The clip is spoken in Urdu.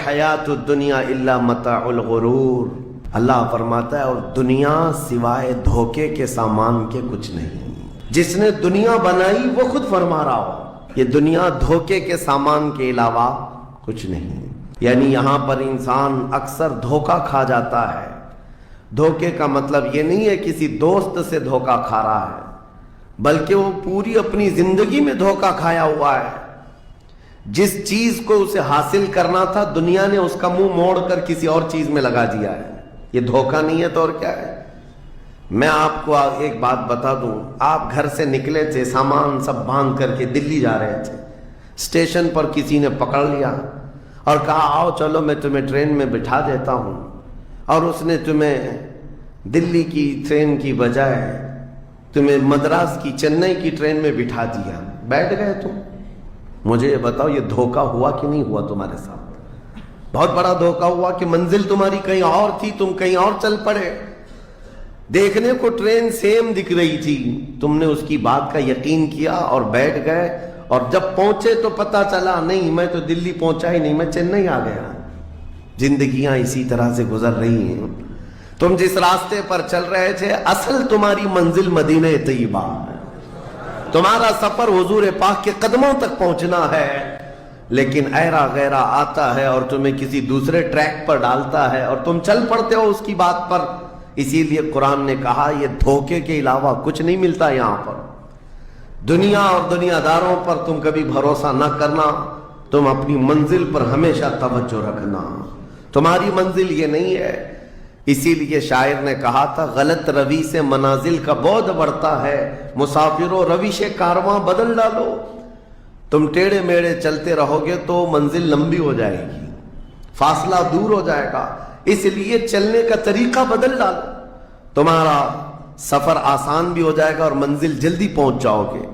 الحیات الدنیا الا متاع الغرور، اللہ فرماتا ہے اور دنیا سوائے دھوکے کے سامان کے کچھ نہیں۔ جس نے دنیا بنائی وہ خود فرما رہا ہو یہ دنیا دھوکے کے سامان کے علاوہ کچھ نہیں۔ یعنی یہاں پر انسان اکثر دھوکہ کھا جاتا ہے۔ دھوکے کا مطلب یہ نہیں ہے کسی دوست سے دھوکہ کھا رہا ہے، بلکہ وہ پوری اپنی زندگی میں دھوکہ کھایا ہوا ہے۔ جس چیز کو اسے حاصل کرنا تھا دنیا نے اس کا منہ موڑ کر کسی اور چیز میں لگا دیا ہے۔ یہ دھوکہ نہیں ہے تو اور کیا ہے؟ میں آپ کو ایک بات بتا دوں، آپ گھر سے نکلے تھے، سامان سب باندھ کر کے دلی جا رہے تھے، اسٹیشن پر کسی نے پکڑ لیا اور کہا آؤ چلو میں تمہیں ٹرین میں بٹھا دیتا ہوں، اور اس نے تمہیں دلی کی ٹرین کی بجائے تمہیں مدراس کی چنئی کی ٹرین میں بٹھا دیا، بیٹھ گئے تم۔ مجھے یہ بتاؤ یہ دھوکہ ہوا کہ نہیں ہوا تمہارے ساتھ؟ بہت بڑا دھوکہ ہوا کہ منزل تمہاری کہیں اور تھی، تم کہیں اور چل پڑے۔ دیکھنے کو ٹرین سیم دکھ رہی تھی، تم نے اس کی بات کا یقین کیا اور بیٹھ گئے، اور جب پہنچے تو پتا چلا نہیں میں تو دلی پہنچا ہی نہیں، میں چنئی آ گیا۔ زندگیاں اسی طرح سے گزر رہی ہیں۔ تم جس راستے پر چل رہے تھے اصل تمہاری منزل مدینہ طیبہ ہے، تمہارا سفر حضور پاک کے قدموں تک پہنچنا ہے، لیکن ایرا غیرہ آتا ہے اور تمہیں کسی دوسرے ٹریک پر ڈالتا ہے اور تم چل پڑتے ہو اس کی بات پر۔ اسی لیے قرآن نے کہا یہ دھوکے کے علاوہ کچھ نہیں ملتا یہاں پر۔ دنیا اور دنیا داروں پر تم کبھی بھروسہ نہ کرنا، تم اپنی منزل پر ہمیشہ توجہ رکھنا۔ تمہاری منزل یہ نہیں ہے۔ اسی لیے شاعر نے کہا تھا غلط روی سے منازل کا بعد بڑھتا ہے، مسافروں روش کارواں بدل ڈالو۔ تم ٹیڑھے میڑھے چلتے رہو گے تو منزل لمبی ہو جائے گی، فاصلہ دور ہو جائے گا، اس لیے چلنے کا طریقہ بدل ڈالو، تمہارا سفر آسان بھی ہو جائے گا اور منزل جلدی پہنچ جاؤ گے۔